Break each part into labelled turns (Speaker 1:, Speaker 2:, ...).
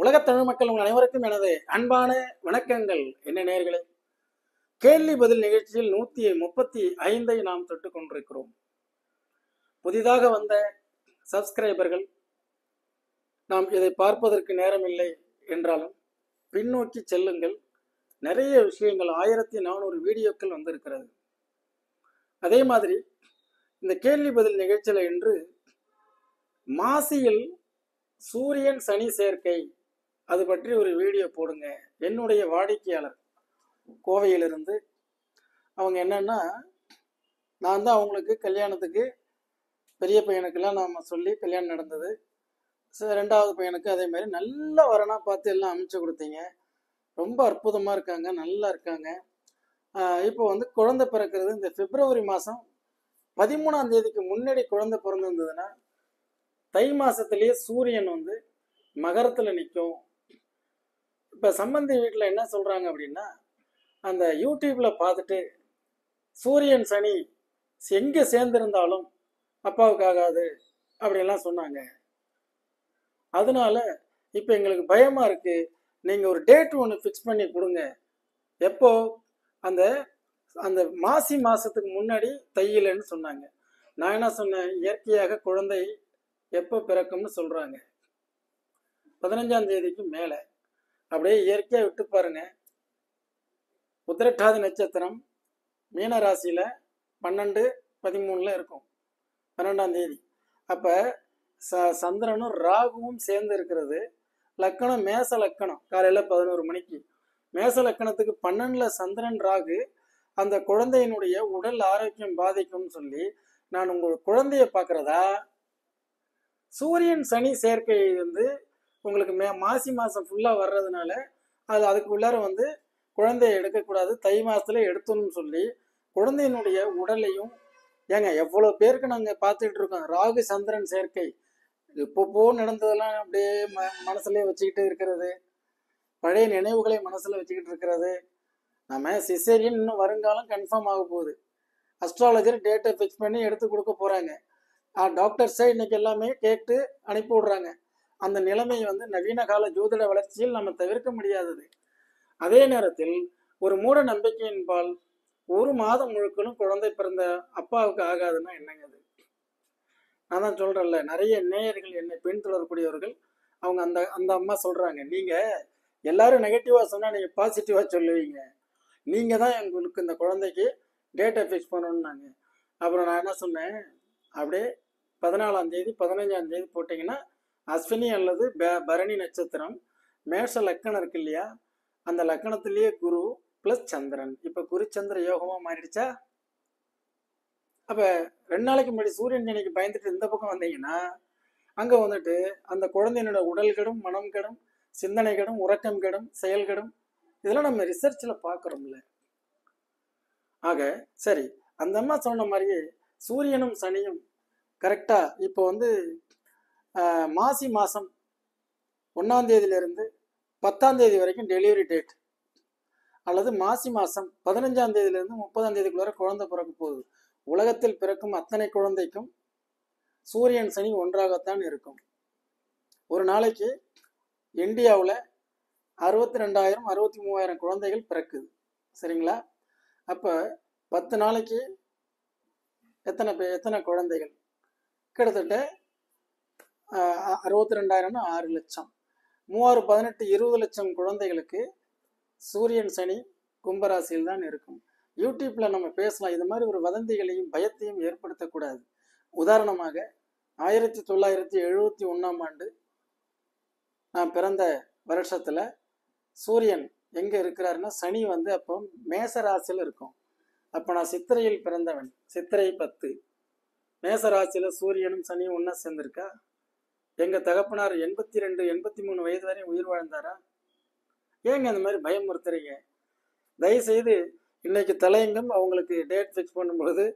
Speaker 1: உலகத் தமிழ் மக்கள் உங்கள் அனைவருக்கும் எனது அன்பான வணக்கங்கள். என்ன நேயர்களே, கேள்வி பதில் நிகழ்ச்சியில் 135 நாம் தொட்டு கொண்டிருக்கிறோம். புதிதாக வந்த சப்ஸ்கிரைபர்கள் நாம் இதை பார்ப்பதற்கு நேரமில்லை என்றாலும் பின்னோக்கி செல்லுங்கள். நிறைய விஷயங்கள் 1400 வீடியோக்கள் வந்திருக்கிறது. அதே மாதிரி இந்த கேள்வி பதில் நிகழ்ச்சியில் இன்று மாசியில் சூரியன் சனி சேர்க்கை அது பற்றி ஒரு வீடியோ போடுங்க. என்னுடைய வாடிக்கையாளர் கோவையிலிருந்து அவங்க என்னன்னா, நான் தான் அவங்களுக்கு கல்யாணத்துக்கு பெரிய பையனுக்கெல்லாம் நாம் சொல்லி கல்யாணம் நடந்தது. ரெண்டாவது பையனுக்கு அதே மாதிரி நல்ல வரனாக பார்த்து எல்லாம் அமைச்சு கொடுத்தீங்க. ரொம்ப அற்புதமாக இருக்காங்க, நல்லா இருக்காங்க. இப்போ குழந்தை பிறக்கிறது இந்த பிப்ரவரி மாதம் 13ஆம் தேதிக்கு முன்னாடி குழந்தை பிறந்திருந்ததுன்னா தை மாதத்துலேயே சூரியன் மகரத்தில் நிற்கும். இப்போ சம்பந்தி வீட்டில் என்ன சொல்கிறாங்க அப்படின்னா, அந்த யூடியூப்பில் பார்த்துட்டு சூரியன் சனி எங்கே சேர்ந்திருந்தாலும் அப்பாவுக்கு ஆகாது அப்படின்லாம் சொன்னாங்க. அதனால இப்போ எங்களுக்கு பயமாக இருக்குது. நீங்கள் ஒரு டேட் ஒன்று ஃபிக்ஸ் பண்ணி கொடுங்க. எப்போ அந்த அந்த மாசி மாதத்துக்கு முன்னாடி தையிலன்னு சொன்னாங்க. நான் என்ன சொன்னேன், இயற்கையாக குழந்தை எப்போ பிறக்கும்னு சொல்கிறாங்க 15ஆம் தேதிக்கு மேலே. அப்படியே இயற்கையாக விட்டு பாருங்க. உத்திரட்டாதி நட்சத்திரம் மீன ராசியில் 12-13 இருக்கும் 12ஆம் தேதி. அப்போ சந்திரனும் ராகுவும் சேர்ந்து இருக்கிறது. லக்கணம் மேச லக்கணம். காலையில் 11 மணிக்கு மேச லக்கணத்துக்கு 12 சந்திரன் ராகு அந்த குழந்தையினுடைய உடல் ஆரோக்கியம் பாதிக்கும்னு சொல்லி நான் உங்கள் குழந்தைய பார்க்குறதா. சூரியன் சனி சேர்க்கை உங்களுக்கு மாசி மாதம் ஃபுல்லாக வர்றதுனால அதுக்கு உள்ளார குழந்தைய எடுக்கக்கூடாது, தை மாதத்துல எடுத்தோம்னு சொல்லி குழந்தையினுடைய உடலையும் ஏங்க எவ்வளோ பேருக்கு நாங்கள் பார்த்துட்டு இருக்கோம். ராகு சந்திரன் சேர்க்கை இப்போ நடந்ததெல்லாம் அப்படியே மனசுலேயே வச்சுக்கிட்டு இருக்கிறது, பழைய நினைவுகளை மனசில் வச்சுக்கிட்டு இருக்கிறது. நம்ம சிசேரியன் இன்னும் வருங்காலம் கன்ஃபார்ம் ஆக போகுது. அஸ்ட்ராலஜர் டேட்டை ஃபிக்ஸ் பண்ணி எடுத்து கொடுக்க போகிறாங்க. டாக்டர்ஸை இன்னைக்கு எல்லாமே கேட்டு அனுப்பி விடுறாங்க. அந்த நிலைமை நவீன கால ஜோதிட வளர்ச்சியில் நம்ம தவிர்க்க முடியாதது. அதே நேரத்தில் ஒரு மூட நம்பிக்கையின்பால் ஒரு மாதம் முழுக்களும் குழந்தை பிறந்த அப்பாவுக்கு ஆகாதுன்னா என்னங்க அது? நான் தான் சொல்கிறேன்ல, நிறைய நேயர்கள் என்னை பின்தொடரக்கூடியவர்கள் அவங்க அந்த அந்த அம்மா சொல்கிறாங்க, நீங்கள் எல்லாரும் நெகட்டிவாக சொன்னால் நீங்கள் பாசிட்டிவாக சொல்லுவீங்க, நீங்கள் தான் எங்களுக்கு இந்த குழந்தைக்கு டேட்டை ஃபிக்ஸ் பண்ணணுன்னாங்க. அப்புறம் நான் என்ன சொன்னேன், அப்படியே 14ஆம் தேதி 15ஆம் தேதி போட்டிங்கன்னா அஸ்வினி அல்லது பரணி நட்சத்திரம் மேஷ லக்கணம் இருக்கு இல்லையா, அந்த லக்கணத்திலேயே குரு ப்ளஸ் சந்திரன். இப்போ குருச்சந்திர யோகமாக மாறிடுச்சா? அப்போ 2 நாளைக்கு முன்னாடி சூரியன் சனிக்கு பயந்துட்டு இந்த பக்கம் வந்தீங்கன்னா அங்கே அந்த குழந்தையினோட உடல் கெடும், மனம் கெடும், சிந்தனை கெடும், உறக்கம் கெடும், செயல் கெடும். இதெல்லாம் நம்ம ரிசர்ச்சில் பார்க்குறோம்ல. ஆக சரி, அந்த அம்மா சொன்ன மாதிரியே சூரியனும் சனியும் கரெக்டாக இப்போ மாசி மாதம் 1ஆம் தேதியிலிருந்து 10ஆம் தேதி வரைக்கும் டெலிவரி டேட், அல்லது மாசி மாதம் 15ஆம் தேதியிலிருந்து 30ஆம் தேதிக்குள்ளார குழந்தை பிறக்க போகுது. உலகத்தில் பிறக்கும் அத்தனை குழந்தைக்கும் சூரியன் சனி ஒன்றாகத்தான் இருக்கும். ஒரு நாளைக்கு இந்தியாவில் 62,000 63,000 குழந்தைகள் பிறக்குது. சரிங்களா? அப்போ 10 நாளைக்கு எத்தனை குழந்தைகள்? கிட்டத்தட்ட 62,000னா 6 லட்சம். 3 18 20 லட்சம் குழந்தைகளுக்கு சூரியன் சனி கும்பராசியில் தான் இருக்கும். யூடியூப்பில் நம்ம பேசலாம். இது மாதிரி ஒரு வதந்திகளையும் பயத்தையும் ஏற்படுத்தக்கூடாது. உதாரணமாக 1971ஆம் ஆண்டு நான் பிறந்த வருஷத்தில் சூரியன் எங்கே இருக்கிறாருன்னா சனி அப்போ மேச ராசியில் இருக்கும். அப்போ நான் சித்திரையில் பிறந்தவன், சித்திரை 10. மேச ராசியில் சூரியனும் சனியும் ஒன்றா சேர்ந்துருக்கா? எங்கள் தகப்பனார் 82 83 வயது வரை உயிர் வாழ்ந்தாரா? ஏங்க அந்த மாதிரி பயமுறுத்துறீங்க? தயவுசெய்து இன்னைக்கு தலையங்கம் அவங்களுக்கு டேட் ஃபிக்ஸ் பண்ணும்பொழுது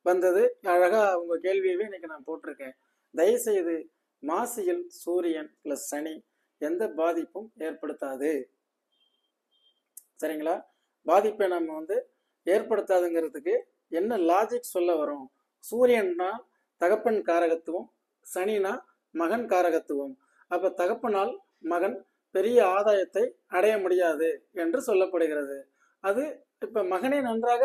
Speaker 1: வந்தது அழகாக அவங்க கேள்வியவே இன்னைக்கு நான் போட்டிருக்கேன். தயவுசெய்து மாசியில் சூரியன் ப்ளஸ் சனி எந்த பாதிப்பும் ஏற்படுத்தாது. சரிங்களா? பாதிப்பை நம்ம ஏற்படுத்தாதுங்கிறதுக்கு என்ன லாஜிக் சொல்ல வரும்? சூரியன்னா தகப்பன் காரகத்துவம், சனினா மகன் காரகத்துவம். அப்போ தகப்பனால் மகன் பெரிய ஆதாயத்தை அடைய முடியாது என்று சொல்லப்படுகிறது. அது இப்போ மகனே நன்றாக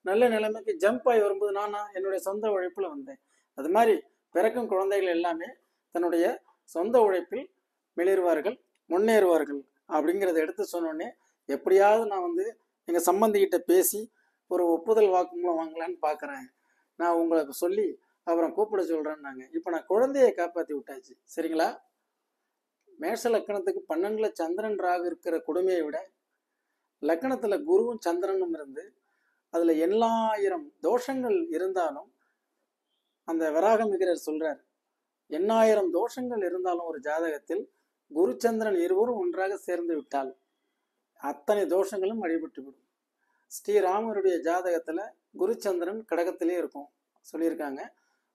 Speaker 1: நல்ல நிலைமைக்கு ஜம்ப் ஆகி வரும்போது நானா என்னுடைய சொந்த உழைப்பில் வந்தேன். அது மாதிரி பிறக்கும் குழந்தைகள் எல்லாமே தன்னுடைய சொந்த உழைப்பில் மிளிர்வார்கள், முன்னேறுவார்கள் அப்படிங்கிறத எடுத்து சொன்னோடனே எப்படியாவது நான் வந்து எங்கள் சம்பந்திக்கிட்ட பேசி ஒரு ஒப்புதல் வாக்குமூலம் வாங்கலான்னு பார்க்குறேன். நான் உங்களை சொல்லி அப்புறம் கூப்பிட சொல்கிறேன்னாங்க. இப்போ நான் குழந்தையை காப்பாற்றி விட்டாச்சு. சரிங்களா? மேஷ லக்கணத்துக்கு 12ல் சந்திரன் ராகு இருக்கிற கொடுமையை விட லக்கணத்தில் குருவும் சந்திரனும் இருந்து அதில் 8000 தோஷங்கள் இருந்தாலும் அந்த வராகமிகிரர் சொல்றார், 8000 தோஷங்கள் இருந்தாலும் ஒரு ஜாதகத்தில் குரு சந்திரன் இருவரும் ஒன்றாக சேர்ந்து விட்டால் அத்தனை தோஷங்களும் அழிபட்டுவிடும். ஸ்ரீராமருடைய ஜாதகத்தில் குருச்சந்திரன் கடகத்திலே இருக்கும் சொல்லியிருக்காங்க.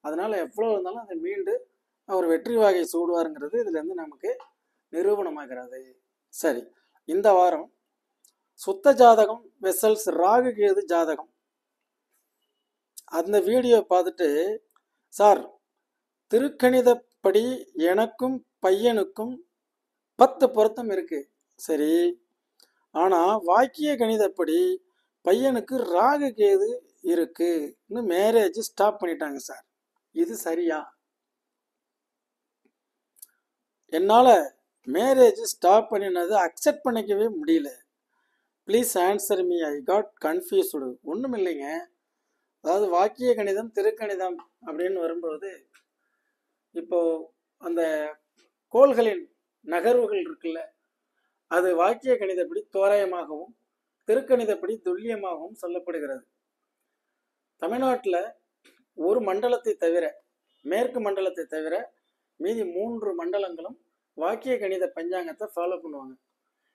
Speaker 1: அதனால எவ்வளோ இருந்தாலும் அதை மீண்டு அவர் வெற்றி வாகை சூடுவாருங்கிறது இதுலேருந்து நமக்கு நிரூபணமாகிறது. சரி, இந்த வாரம் சுத்த ஜாதகம் வெசல்ஸ் ராகு கேது ஜாதகம் அந்த வீடியோ பார்த்துட்டு, சார் திருக்கணிதப்படி எனக்கும் பையனுக்கும் 10 பொருத்தம் இருக்கு, சரி, ஆனால் வாக்கிய கணிதப்படி பையனுக்கு ராகு கேது இருக்குன்னு மேரேஜ் ஸ்டாப் பண்ணிட்டாங்க சார், இது சரியா? என்னால் மேரேஜ் ஸ்டாப் பண்ணினது அக்செப்ட் பண்ணிக்கவே முடியல. Please answer me, I got confused. ஒன்றும் இல்லைங்க. அதாவது வாக்கிய கணிதம் திருக்கணிதம் அப்படின்னு வரும்போது இப்போ அந்த கோள்களின் நகர்வுகள் இருக்குல்ல, அது வாக்கிய கணிதப்படி தோராயமாகவும் திருக்கணிதப்படி துல்லியமாகவும் சொல்லப்படுகிறது. தமிழ்நாட்டில் ஒரு மண்டலத்தை தவிர, மேற்கு மண்டலத்தை தவிர மீதி 3 மண்டலங்களும் வாக்கிய கணித பஞ்சாங்கத்தை ஃபாலோ பண்ணுவாங்க.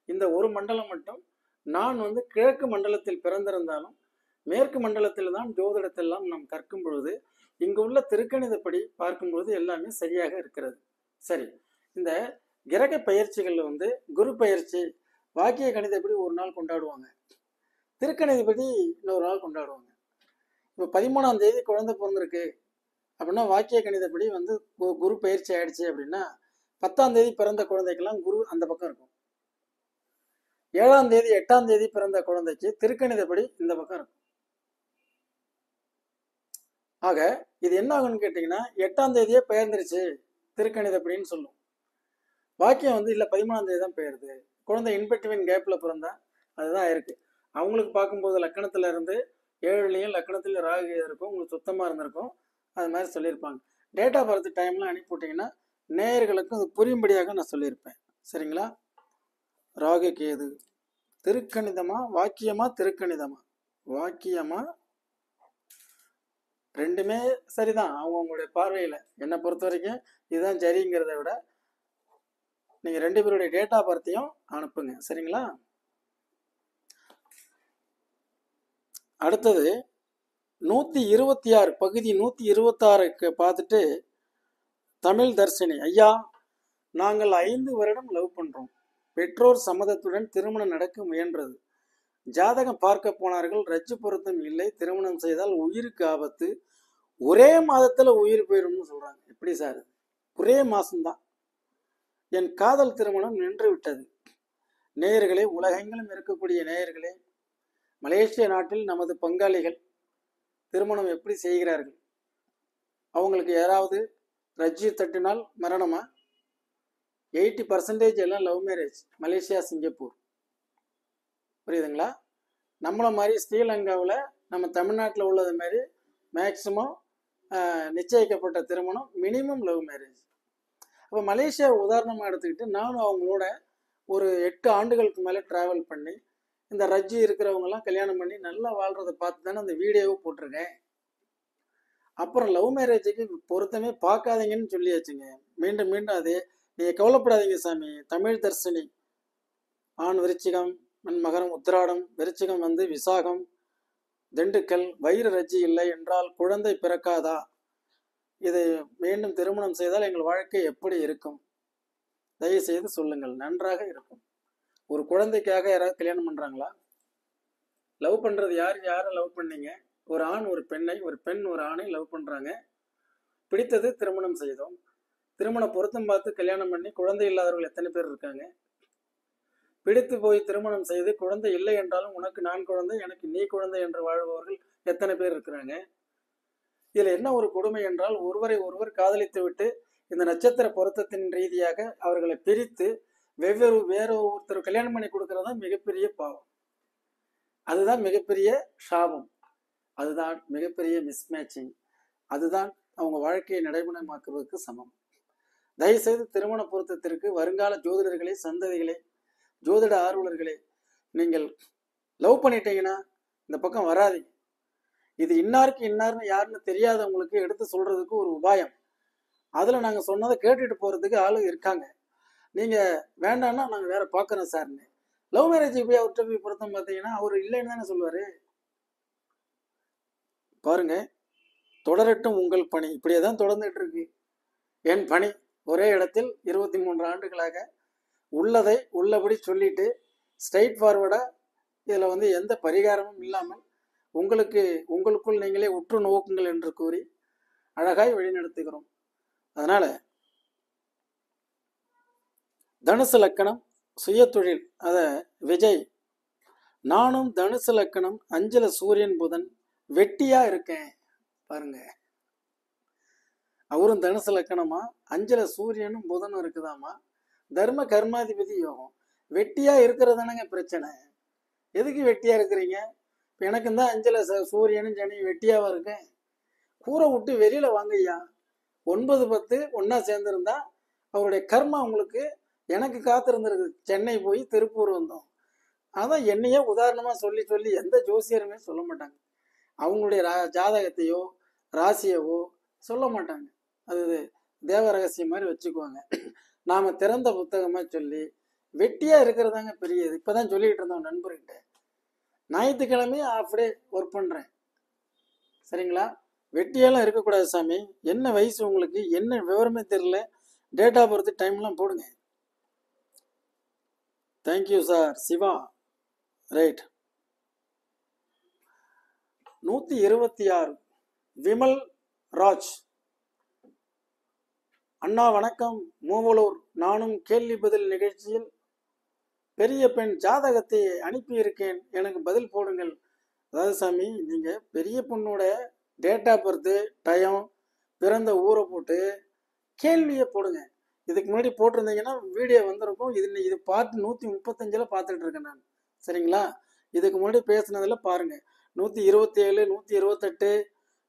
Speaker 1: இந்த ஒரு மண்டலம் மட்டும், நான் வந்து கிழக்கு மண்டலத்தில் பிறந்திருந்தாலும் மேற்கு மண்டலத்தில் தான் ஜோதிடத்தெல்லாம் நாம் கற்கும் பொழுது இங்கு உள்ள திருக்கணிதப்படி பார்க்கும்பொழுது எல்லாமே சரியாக இருக்கிறது. சரி, இந்த கிரக பயிற்சிகளில் வந்து குரு பயிற்சி வாக்கிய கணிதப்படி ஒரு நாள் கொண்டாடுவாங்க, திருக்கணிதப்படி இன்னொரு நாள் கொண்டாடுவாங்க. இப்போ 13ஆம் தேதி குழந்தை பிறந்திருக்கு அப்படின்னா வாக்கிய கணிதப்படி வந்து குரு பயிற்சி ஆயிடுச்சு அப்படின்னா 10ஆம் தேதி பிறந்த குழந்தைக்கெல்லாம் குரு அந்த பக்கம் இருக்கும். 7ஆம் தேதி 8ஆம் தேதி பிறந்த குழந்தைக்கு திருக்கணிதப்படி இந்த பக்கம் இருக்கும். ஆக இது என்ன ஆகும்னு கேட்டிங்கன்னா 8ஆம் தேதியே பெயர்ந்துருச்சு திருக்கணிதப்படின்னு சொல்லும். வாக்கியம் வந்து இல்லை 13ஆம் தேதி தான் பெயருது, குழந்தை இன்பிட்வீன் கேப்பில் பிறந்தா அதுதான் இருக்கு. அவங்களுக்கு பார்க்கும்போது லக்கணத்தில் இருந்து 7லையும் லக்கணத்தில் ராகு இருக்கும், உங்களுக்கு சுத்தமாக இருந்திருக்கும், அது மாதிரி சொல்லியிருப்பாங்க. டேட் ஆஃப் பர்த் டைம்லாம் அனுப்பிவிட்டிங்கன்னா நேயர்களுக்கும் அது புரியும்படியாக நான் சொல்லியிருப்பேன். சரிங்களா? ராகு கேது திருக்கணிதமா வாக்கியமா திருக்கணிதமா? வாக்கியமா ரெண்டுமே சரிதான் அவங்கவுங்களுடைய பார்வையில். என்னை பொறுத்த வரைக்கும் இதுதான் சரிங்கிறத விட நீங்கள் 2 பேருடைய டேட் ஆஃப் பர்த்தையும் அனுப்புங்க. சரிங்களா? அடுத்தது 126 பகுதி 126க்கு பார்த்துட்டு தமிழ் தர்ஷினி, ஐயா நாங்கள் 5 வருடம் லவ் பண்ணுறோம், பெற்றோர் சம்மதத்துடன் திருமணம் நடக்க முயன்றது, ஜாதகம் பார்க்க போனார்கள், ரஜ்ஜு பொருத்தம் இல்லை, திருமணம் செய்தால் உயிருக்கு ஆபத்து, ஒரே மாதத்தில் உயிர் போயிடும்னு சொல்கிறாங்க. எப்படி சார்? ஒரே மாதம்தான். என் காதல் திருமணம் நின்று விட்டது. நேயர்களே, உலகெங்கிலும் இருக்கக்கூடிய நேயர்களே, மலேசிய நாட்டில் நமது பங்காளிகள் திருமணம் எப்படி செய்கிறார்கள்? அவங்களுக்கு யாராவது ரஜ்ஜி தட்டினால் மரணமா? 80% எல்லாம் லவ் மேரேஜ், மலேசியா சிங்கப்பூர். புரியுதுங்களா? நம்மளை மாதிரி ஸ்ரீலங்காவில் நம்ம தமிழ்நாட்டில் உள்ளது மாதிரி மேக்சிமம் நிச்சயிக்கப்பட்ட திருமணம் மினிமம் லவ் மேரேஜ். அப்போ மலேசியா உதாரணமாக எடுத்துக்கிட்டு நானும் அவங்களோட ஒரு 8 ஆண்டுகளுக்கு மேலே ட்ராவல் பண்ணி இந்த ரஜ்ஜி இருக்கிறவங்கலாம் கல்யாணம் பண்ணி நல்லா வாழ்கிறத பார்த்து தானே அந்த வீடியோவை போட்டிருக்கேன். அப்புறம் லவ் மேரேஜுக்கு பொருத்தமே பார்க்காதீங்கன்னு சொல்லியாச்சுங்க. மீண்டும் மீண்டும் அது நீங்கள் கவலைப்படாதீங்க சாமி. தமிழ் தர்ஷினி, ஆண் விருச்சிகம், மகரம் உத்திராடம், விருச்சிகம் வந்து விசாகம், திண்டுக்கல், வயிறு ரஜ்ஜி இல்லை என்றால் குழந்தை பிறக்காதா? இதை மீண்டும் திருமணம் செய்தால் எங்கள் வாழ்க்கை எப்படி இருக்கும்? தயவுசெய்து சொல்லுங்கள், நன்றாக இருக்கும். ஒரு குழந்தைக்காக யாராவது கல்யாணம் பண்ணுறாங்களா? லவ் பண்ணுறது யாரை லவ் பண்ணீங்க? ஒரு ஆண் ஒரு பெண்ணை, ஒரு பெண் ஒரு ஆணை லவ் பண்ணுறாங்க, பிடித்தது, திருமணம் செய்தோம். திருமண பொருத்தம் பார்த்து கல்யாணம் பண்ணி குழந்தை இல்லாதவர்கள் எத்தனை பேர் இருக்காங்க? பிடித்து போய் திருமணம் செய்து குழந்தை இல்லை என்றாலும் உனக்கு நான் குழந்தை எனக்கு நீ குழந்தை என்று வாழ்பவர்கள் எத்தனை பேர் இருக்கிறாங்க. இதுல என்ன ஒரு கொடுமை என்றால், ஒருவரை ஒருவர் காதலித்து விட்டு இந்த நட்சத்திர பொருத்தத்தின் ரீதியாக அவர்களை பிரித்து வேற ஒருத்தர் கல்யாணம் பண்ணி கொடுக்கறது தான் மிகப்பெரிய பாவம். அதுதான் மிகப்பெரிய சாபம். அதுதான் மிகப்பெரிய மிஸ்மேட்சிங். அதுதான் அவங்க வாழ்க்கையை நடைமுறைமாக்குவதற்கு சமம். தயவுசெய்து திருமண பொருத்தத்திற்கு வருங்கால ஜோதிடர்களே, சந்ததிகளே, ஜோதிட ஆர்வலர்களே, நீங்கள் லவ் பண்ணிட்டீங்கன்னா இந்த பக்கம் வராதீங்க. இது இன்னாருக்கு இன்னார்னு யாருன்னு தெரியாதவங்களுக்கு எடுத்து சொல்றதுக்கு ஒரு உபாயம். அதுல நாங்க சொன்னதை கேட்டுட்டு போறதுக்கு ஆளு இருக்காங்க. நீங்க வேண்டாம்னா நாங்க வேற பாக்குறோம் சார்னு. லவ் மேரேஜ் போய் அவர்கிட்ட போய் பொருத்தம் பார்த்தீங்கன்னா அவர் இல்லைன்னு தானே சொல்லுவாரு. பாருங்க, தொடரட்டும் உங்கள் பணி. இப்படியே தான் தொடர்ந்துட்டு இருக்கு என் பணி. ஒரே இடத்தில் 23 ஆண்டுகளாக உள்ளதை உள்ளபடி சொல்லிட்டு ஸ்ட்ரைட் ஃபார்வர்டா இதுல எந்த பரிகாரமும் இல்லாமல் உங்களுக்குள் நீங்களே உற்று நோக்குங்கள் என்று கூறி அழகாய் வழிநடத்துகிறோம். அதனால தனுசு லக்கணம் சுய தொழில். அத விஜய், நானும் தனுசு லக்கணம், அஞ்சல சூரியன் புதன், வெட்டியா இருக்கேன். பாருங்க, அவரும் தனுசு லக்கணமா, அஞ்சல சூரியனும் புதனும் இருக்குதாமா. தர்ம கர்மாதிபதி யோகம். வெட்டியா இருக்கிறதானங்க பிரச்சனை. எதுக்கு வெட்டியா இருக்கிறீங்க? இப்போ எனக்கு தான் அஞ்சல சூரியனும் சனி வெட்டியாவா இருக்கேன். கூரை விட்டு வெளியில வாங்கய்யா. 9, 10 ஒன்னா சேர்ந்துருந்தா அவருடைய கர்மா உங்களுக்கு. எனக்கு காத்திருந்திருக்கு. சென்னை போய் திருப்பூர் வந்தோம். அதான் என்னையே உதாரணமா சொல்லி சொல்லி எந்த ஜோசியருமே சொல்ல மாட்டாங்க. அவங்களுடைய ஜாதகத்தையோ ராசியவோ சொல்ல மாட்டாங்க. அது தேவ ரகசியம் மாதிரி வச்சுக்குவாங்க. நாம திறந்த புத்தகமா சொல்லி வெட்டியா இருக்கிறதாங்க பெரியது. இப்பதான் சொல்லிட்டு இருந்தோம் நண்பர்கிட்ட. ஞாயிற்றுக்கிழமையும் ஆஃப் டே ஒர்க் பண்றேன். சரிங்களா? வெட்டியெல்லாம் இருக்கக்கூடாது சாமி. என்ன வயசு உங்களுக்கு? என்ன விவரமே தெரியல. டேட் ஆஃப் பர்த் டைம்லாம் போடுங்க. Thank you sir. Siva, right. 126 Vimal Raj. அண்ணா வணக்கம், மூவலூர். நானும் கேள்வி பதில் நிகழ்ச்சியில் பெரிய பெண் ஜாதகத்தை அனுப்பியிருக்கேன், எனக்கு பதில் போடுங்கள். அதாவது சாமி, நீங்க பெரிய பொண்ணோட டேட் ஆஃப் பர்த், டைம், பிறந்த ஊரை போட்டு கேள்வியை போடுங்க. இதுக்கு முன்னாடி போட்டிருந்தீங்கன்னா வீடியோ வந்திருக்கும். இது பார்த்து 135 பார்த்துட்டு இருக்கேன் நான். சரிங்களா? இதுக்கு முன்னாடி பேசுனதுல பாருங்க. 127, 128,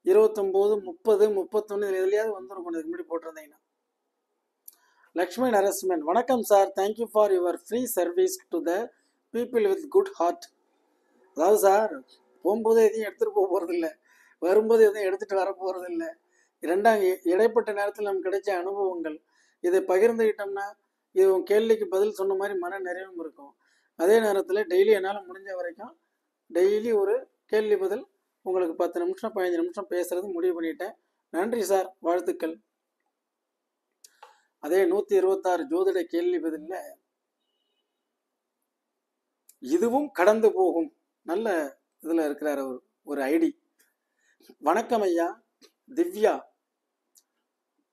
Speaker 1: 29, 30, 31 எதுலையாவது வந்திருக்கும். இதுக்கு முன்னாடி போட்டிருந்தீங்கன்னா. லக்ஷ்மி நரசிம்மன், வணக்கம் sir. Thank you for your free service to the people with good heart. அதாவது சார், போகும்போது எதையும் எடுத்துகிட்டு போக போகிறதில்ல, வரும்போது எதையும் எடுத்துகிட்டு வர போகிறதில்ல. இடைப்பட்ட நேரத்தில் நமக்கு கிடைச்ச அனுபவங்கள் இதை பகிர்ந்துக்கிட்டோம்னா இது உன் கேள்விக்கு பதில் சொன்ன மாதிரி மன நிறைவும் இருக்கும். அதே நேரத்தில் டெய்லி என்னால் முடிஞ்ச வரைக்கும் டெய்லி ஒரு கேள்வி பதில் உங்களுக்கு 10 நிமிஷம் 15 நிமிஷம் பேசுறது முடிவு பண்ணிட்டேன். நன்றி சார், வாழ்த்துக்கள். அதே 126 ஜோதிட கேள்வி பதில்ல இதுவும் கடந்து போகும் நல்ல இதுல இருக்கிறார் ஒரு ஐடி. வணக்கம் ஐயா. திவ்யா,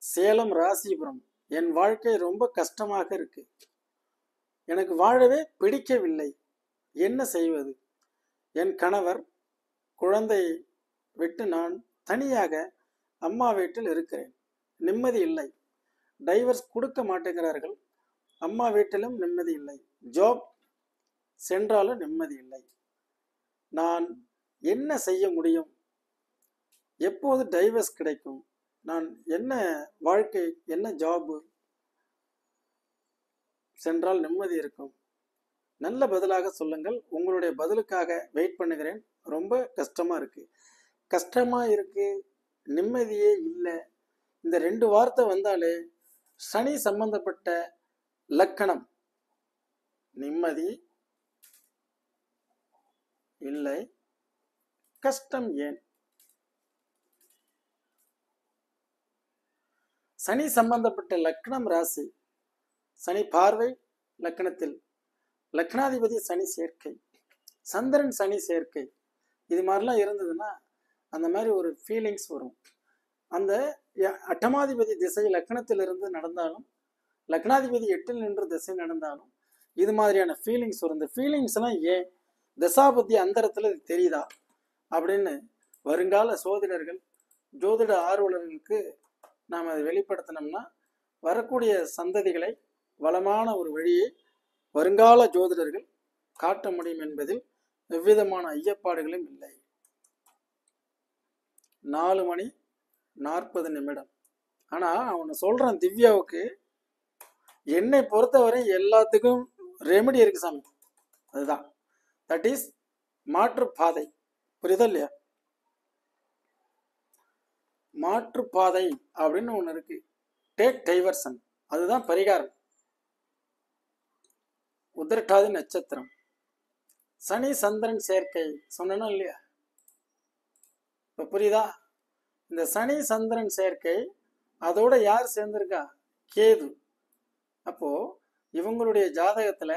Speaker 1: சேலம் ராசிபுரம். என் வாழ்க்கை ரொம்ப கஷ்டமாக இருக்கு. எனக்கு வாழவே பிடிக்கவில்லை. என்ன செய்வது? என் கணவர், குழந்தை விட்டு நான் தனியாக அம்மா வீட்டில் இருக்கிறேன். நிம்மதி இல்லை. டைவர்ஸ் கொடுக்க மாட்டேங்கிறார்கள். அம்மா வீட்டிலும் நிம்மதி இல்லை. ஜாப் சென்றாலும் நிம்மதி இல்லை. நான் என்ன செய்ய முடியும்? எப்போது டைவர்ஸ் கிடைக்கும்? நான் என்ன வாழ்க்கை, என்ன ஜாபு சென்றால் நிம்மதி இருக்கும்? நல்ல பதிலாக சொல்லுங்கள். உங்களுடைய பதிலுக்காக வெயிட் பண்ணுகிறேன். ரொம்ப கஷ்டமா இருக்கு. கஷ்டமா இருக்கு, நிம்மதியே இல்லை. இந்த 2 வார்த்தை வந்தாலே சனி சம்பந்தப்பட்ட லக்கணம். நிம்மதி இல்லை, கஷ்டம் ஏன்? சனி சம்பந்தப்பட்ட லக்னம் ராசி. சனி பார்வை லக்னத்தில். லக்னாதிபதி சனி சேர்க்கை, சந்திரன் சனி சேர்க்கை, இது மாதிரிலாம் இருந்ததுன்னா அந்த மாதிரி ஒரு ஃபீலிங்ஸ் வரும். அந்த அட்டமாதிபதி திசை லக்னத்திலிருந்து நடந்தாலும், லக்னாதிபதி 8ல் நின்று திசை நடந்தாலும் இது மாதிரியான ஃபீலிங்ஸ் வரும். இந்த ஃபீலிங்ஸ் எல்லாம் ஏன் தசாபுத்தி அந்தரத்துல இது தெரியுதா அப்படின்னு வருங்கால சோதிடர்கள் ஜோதிட ஆர்வலர்களுக்கு நாம் அதை வெளிப்படுத்தினோம்னா வரக்கூடிய சந்ததிகளை வளமான ஒரு வழியை வருங்கால ஜோதிடர்கள் காட்ட முடியும் என்பதில் எவ்விதமான ஐயப்பாடுகளும் இல்லை. 4:40 ஆனா அவனை சொல்றான் திவ்யாவுக்கு, என்னை பொறுத்தவரை எல்லாத்துக்கும் ரெமெடி இருக்கு சாமி. அதுதான் தட் இஸ் மாற்று பாதை. புரியுதா இல்லையா? மாற்று பாதை அப்படின்னு ஒண்ணு இருக்கு. டேக் டைவர்சன், அதுதான் பரிகாரம். உத்திரட்டாதி நட்சத்திரம், சனி சந்திரன் சேர்க்கை சொன்னா இல்லையா? இப்ப புரியுதா? இந்த சனி சந்திரன் சேர்க்கை அதோட யார் சேர்ந்திருக்கா? கேது. அப்போ இவங்களுடைய ஜாதகத்துல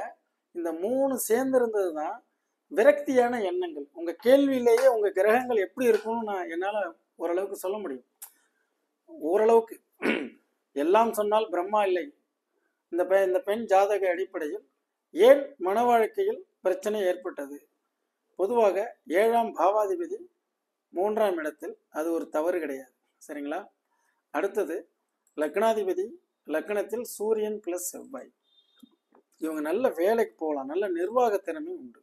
Speaker 1: இந்த 3 சேர்ந்திருந்ததுதான் விரக்தியான எண்ணங்கள். உங்க கேள்வியிலேயே உங்க கிரகங்கள் எப்படி இருக்கும்னு நான் என்னால ஓரளவுக்கு சொல்ல முடியும். ஓரளவுக்கு எல்லாம் சொன்னால் பிரம்மா இல்லை. இந்த பெண் ஜாதக அடிப்படையில் ஏன் மன வாழ்க்கையில் பிரச்சனை ஏற்பட்டது? பொதுவாக 7ஆம் பாவாதிபதி 3ஆம் இடத்தில், அது ஒரு தவறு கிடையாது. சரிங்களா? அடுத்தது லக்னாதிபதி லக்னத்தில் சூரியன் பிளஸ் செவ்வாய். இவங்க நல்ல வேலைக்கு போகலாம், நல்ல நிர்வாக திறமை உண்டு.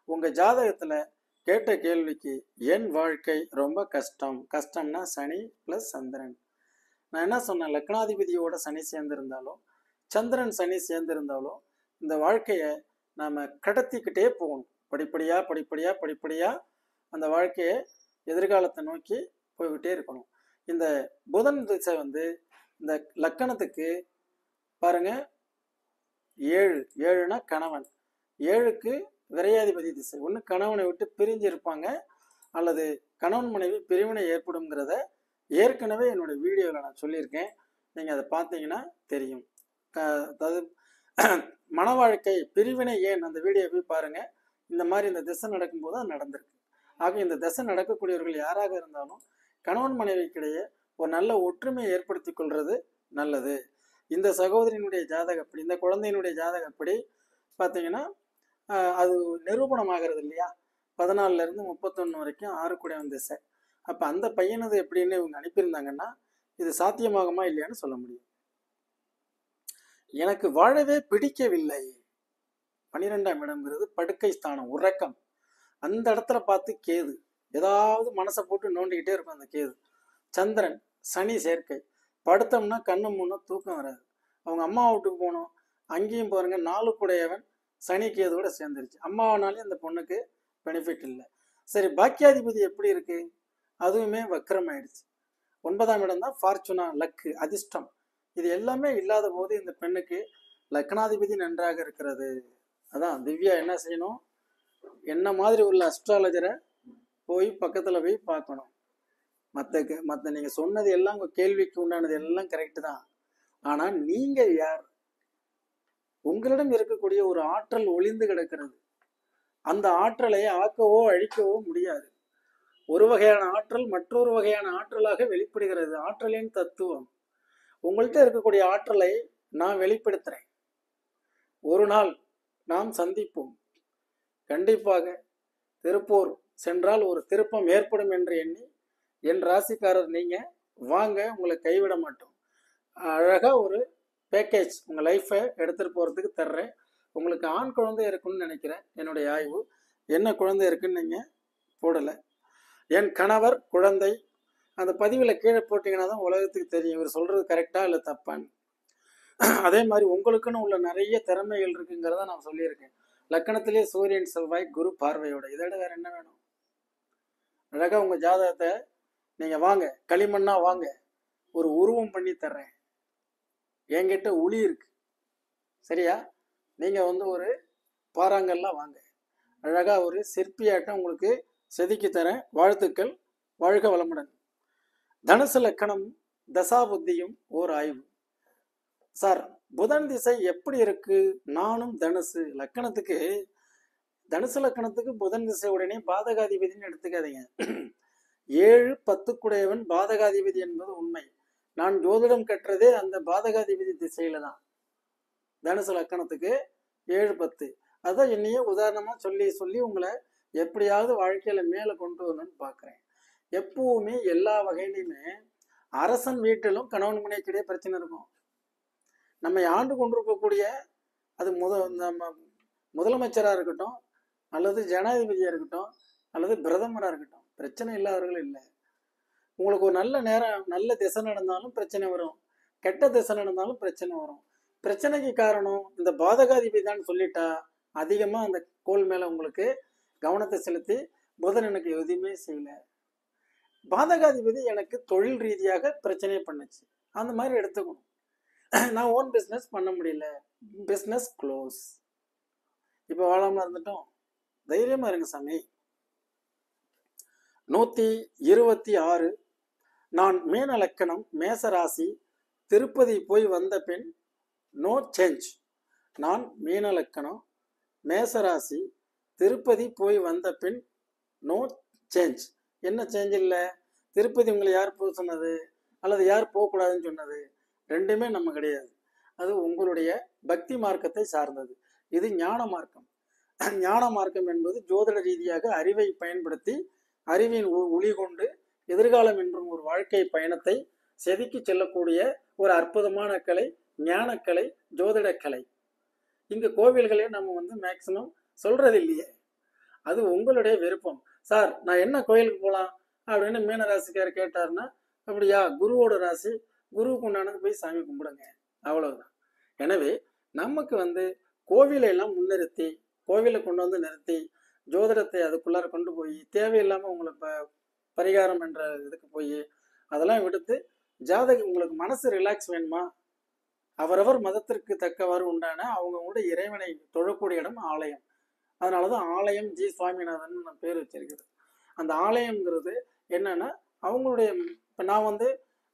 Speaker 1: உங்க ஜாதகத்துல கேட்ட கேள்விக்கு என் வாழ்க்கை ரொம்ப கஷ்டம். கஷ்டம்னா சனி பிளஸ் சந்திரன். நான் என்ன சொன்னேன்? லக்னாதிபதியோட சனி சேர்ந்திருந்தாலும் சந்திரன் சனி சேர்ந்திருந்தாலும் இந்த வாழ்க்கையை நாம கடத்திக்கிட்டே போகணும். படிப்படியா படிப்படியா படிப்படியா அந்த வாழ்க்கையை எதிர்காலத்தை நோக்கி போய்கிட்டே இருக்கணும். இந்த புதன் திசை இந்த லக்கணத்துக்கு பாருங்க 7னா கணவன், 7க்கு விரையாதிபதி திசை. ஒன்று கணவனை விட்டு பிரிஞ்சு இருப்பாங்க, அல்லது கணவன் மனைவி பிரிவினை ஏற்படும்ங்கிறத ஏற்கனவே என்னோட வீடியோவில் நான் சொல்லியிருக்கேன். நீங்கள் அதை பார்த்தீங்கன்னா தெரியும். அதாவது மன வாழ்க்கை பிரிவினை ஏன், அந்த வீடியோ போய் பாருங்க. இந்த மாதிரி இந்த திசை நடக்கும்போது அது நடந்திருக்கு. ஆக இந்த திசை நடக்கக்கூடியவர்கள் யாராக இருந்தாலும் கணவன் மனைவிக்கிடையே ஒரு நல்ல ஒற்றுமையை ஏற்படுத்தி கொள்வது நல்லது. இந்த சகோதரியினுடைய ஜாதகப்படி, இந்த குழந்தையினுடைய ஜாதகப்படி பார்த்தீங்கன்னா அது நிரூபணமாகிறது இல்லையா? 14 இருந்து 31 வரைக்கும் 6 கூடையவன் திசை. அப்போ அந்த பையனது எப்படின்னு இவங்க அனுப்பியிருந்தாங்கன்னா இது சாத்தியமாகுமா இல்லையான்னு சொல்ல முடியும். எனக்கு வாழவே பிடிக்கவில்லை. 12ஆம் இடம்ங்கிறது படுக்கை ஸ்தானம், உறக்கம். அந்த இடத்துல பார்த்து கேது ஏதாவது மனசை போட்டு நோண்டிக்கிட்டே இருக்கும். அந்த கேது சந்திரன் சனி சேர்க்கை. படுத்தோம்னா கண்ணு முன்ன தூக்கம் வராது. அவங்க அம்மா வீட்டுக்கு போகணும், அங்கேயும் பாருங்க 4 கூடையவன் சனி கேதுவோட சேர்ந்துருச்சு. அம்மாவனாலே அந்த பொண்ணுக்கு பெனிஃபிட் இல்லை. சரி, பாக்கியாதிபதி எப்படி இருக்கு? அதுவுமே வக்ரம் ஆயிடுச்சு. 9ஆம் இடம் தான் ஃபார்ச்சுனா, லக்கு, அதிர்ஷ்டம். இது எல்லாமே இல்லாத போது இந்த பெண்ணுக்கு லக்னாதிபதி நன்றாக இருக்கிறது. அதான் திவ்யா என்ன செய்யணும்? என்ன மாதிரி உள்ள அஸ்ட்ராலஜரை போய் பக்கத்துல போய் பார்க்கணும். மற்ற நீங்க சொன்னது எல்லாம் உங்க கேள்விக்கு உண்டானது எல்லாம் கரெக்டு தான். ஆனா நீங்க யார்? உங்களிடம் இருக்கக்கூடிய ஒரு ஆற்றல் ஒளிந்து கிடக்கிறது. அந்த ஆற்றலை ஆக்கவோ அழிக்கவோ முடியாது. ஒரு வகையான ஆற்றல் மற்றொரு வகையான ஆற்றலாக வெளிப்படுகிறது. ஆற்றலின் தத்துவம். உங்கள்கிட்ட இருக்கக்கூடிய ஆற்றலை நான் வெளிப்படுத்துறேன். ஒரு நாள் நாம் சந்திப்போம். கண்டிப்பாக திருப்பூர் சென்றால் ஒரு திருப்பம் ஏற்படும் என்று எண்ணி என் ராசிக்காரர் நீங்க வாங்க, உங்களை கைவிட மாட்டோம். அழகா ஒரு பேக்கேஜ் உங்க லைஃபை எடுத்துட்டு போறதுக்கு தர்றேன். உங்களுக்கு ஆண் குழந்தை இருக்குன்னு நினைக்கிறேன். என்னுடைய ஆய்வு என்ன குழந்தை இருக்குன்னு நீங்க போடல. என் கணவர் குழந்தை அந்த பதிவில் கீழே போட்டீங்கன்னா தான் உலகத்துக்கு தெரியும் இவர் சொல்றது கரெக்டா இல்லை தப்பான்னு. அதே மாதிரி உங்களுக்குன்னு உள்ள நிறைய திறமைகள் இருக்குங்கிறத நான் சொல்லியிருக்கேன். லக்கணத்திலே சூரியன் செவ்வாய் குரு பார்வையோட, இதோட வேற என்ன வேணும்? அழகா உங்க ஜாதகத்தை நீங்க வாங்க, களிமண்ணா வாங்க, ஒரு உருவம் பண்ணி தர்றேன். என்கிட்ட உளி இருக்கு. சரியா? நீங்க ஒரு பாறாங்கல்லாம் வாங்க, அழகா ஒரு சிற்பியாட்டம் உங்களுக்கு செதுக்கி தரேன். வாழ்த்துக்கள். வாழ்க வளமுடன். தனுசு லக்கணம் தசாபுத்தியும் ஓர் ஆய்வு. சார், புதன் திசை எப்படி இருக்கு? நானும் தனுசு லக்கணத்துக்கு, தனுசு லக்கணத்துக்கு புதன் திசை உடனே பாதகாதிபதினு எடுத்துக்காதீங்க. 7-10 கூடையவன் பாதகாதிபதி என்பது உண்மை. நான் ஜோதிடம் கற்றதே அந்த பாதகாதிபதி திசையில தான். தனுசு லக்கணத்துக்கு 7 10. அதான் என்னையே உதாரணமாக சொல்லி சொல்லி உங்களை எப்படியாவது வாழ்க்கையில் மேலே கொண்டு வரணும்னு பார்க்குறேன். எப்பவுமே எல்லா வகையிலையுமே அரசன் வீட்டிலும் கணவன் மனைவிக்கிடையே பிரச்சனை இருக்கும். நம்ம ஆண்டு கொண்டிருக்கக்கூடிய அது நம்ம முதலமைச்சராக இருக்கட்டும், அல்லது ஜனாதிபதியாக இருக்கட்டும், அல்லது பிரதமராக இருக்கட்டும், பிரச்சனை இல்லாதவர்கள் இல்லை. உங்களுக்கு ஒரு நல்ல நேரம் நல்ல திசை நடந்தாலும் பிரச்சனை வரும், கெட்ட திசை நடந்தாலும் பிரச்சனை வரும். பிரச்சனைக்கு காரணம் இந்த பாதகாதிபதி தான் சொல்லிட்டா அதிகமாக அந்த கோல் மேலே உங்களுக்கு கவனத்தை செலுத்தி புதன் எனக்கு எதுவுமே செய்யல, பாதகாதிபதி எனக்கு தொழில் ரீதியாக பிரச்சனை பண்ணுச்சு, அந்த மாதிரி எடுத்துக்கணும். நான் ஓன் பிஸ்னஸ் பண்ண முடியல, பிஸ்னஸ் க்ளோஸ். இப்போ வாழாமல் இருந்துட்டோம், தைரியமாக இருங்க சாமி. 126. நான் மீன லக்கணம் மேசராசி திருப்பதி போய் வந்த பின் நோ சேஞ்ச். நான் மீன லக்கணம் மேசராசி திருப்பதி போய் வந்த பின் நோ சேஞ்ச். என்ன சேஞ்ச் இல்லை? திருப்பதி உங்களை யார் போக சொன்னது, அல்லது யார் போகக்கூடாதுன்னு சொன்னது? ரெண்டுமே நம்ம கிடையாது. அது உங்களுடைய பக்தி மார்க்கத்தை சார்ந்தது. இது ஞான மார்க்கம். ஞான மார்க்கம் என்பது ஜோதிட ரீதியாக அறிவை பயன்படுத்தி அறிவின் ஒளி கொண்டு எதிர்காலம் என்றும் ஒரு வாழ்க்கை பயணத்தை செதுக்கி செல்லக்கூடிய ஒரு அற்புதமான கலை, ஞானக்கலை, ஜோதிடக்கலை. இங்க கோவில்களே நம்ம மேக்சிமம் சொல்றது இல்லையே, அது உங்களுடைய விருப்பம். சார் நான் என்ன கோயிலுக்கு போகலாம் அப்படின்னு மீனராசிக்காரர் கேட்டாருன்னா, அப்படியா, குருவோட ராசி, குருவுக்கு உண்டானது போய் சாமி கும்பிடுங்க, அவ்வளவுதான். எனவே நமக்கு கோவிலை எல்லாம் முன்னிறுத்தி கோவிலை கொண்டு வந்து நிறுத்தி ஜோதிடத்தை அதுக்குள்ளார கொண்டு போய் தேவையில்லாமல் உங்களை பரிகாரம் என்ற இதுக்கு போய் அதெல்லாம் விடுத்து ஜாதகம் உங்களுக்கு மனசு ரிலாக்ஸ் வேணுமா, அவரவர் மதத்திற்கு தக்கவாறு உண்டான அவங்களோட இறைவனை தொழக்கூடிய இடம் ஆலயம். அதனாலதான் ஆலயம் ஜி சுவாமிநாதன் நான் பேர் வச்சிருக்கிறது. அந்த ஆலயம்ங்கிறது என்னன்னா அவங்களுடைய, இப்போ நான்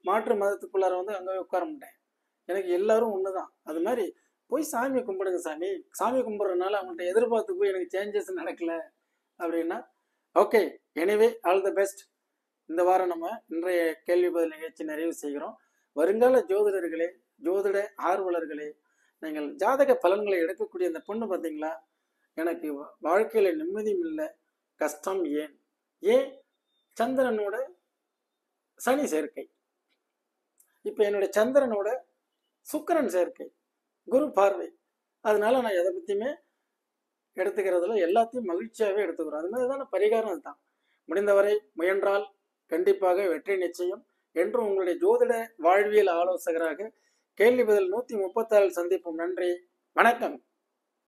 Speaker 1: மாற்று மதத்துக்குள்ளார அங்கே உட்கார மாட்டேன், எனக்கு எல்லாரும் ஒண்ணுதான். அது மாதிரி போய் சாமி கும்பிடுங்க சாமி. சாமி கும்பிட்றதுனால அவங்கள்ட்ட எதிர்பார்த்து போய் எனக்கு சேஞ்சஸ் நடக்கல அப்படின்னா okay. Anyway all the best. இந்த வாரம் நம்ம இன்றைய கேள்வி பதில் நிகழ்ச்சி நிறைவு செய்கிறோம். வருங்கால ஜோதிடர்களே, ஜோதிட ஆர்வலர்களே, நீங்கள் ஜாதக பலன்களை எடுக்கக்கூடிய அந்த பொண்ணு பார்த்தீங்களா, எனக்கு வாழ்க்கையில நிம்மதியும் இல்லை, கஷ்டம். ஏன் சந்திரனோட சனி சேர்க்கை, இப்போ என்னுடைய சந்திரனோட சுக்கிரன் சேர்க்கை, குரு பார்வை. அதனால நான் எதை பற்றியுமே எடுத்துக்கிறதுல எல்லாத்தையும் மகிழ்ச்சியாகவே எடுத்துக்கிறோம். அது மாதிரி தானே பரிகாரம். அதுதான். முடிந்தவரை முயன்றால் கண்டிப்பாக வெற்றி நிச்சயம் என்றும் உங்களுடைய ஜோதிட வாழ்வியல் ஆலோசகராக கேள்வி பதில் 136 சந்திப்போம். நன்றி, வணக்கம்.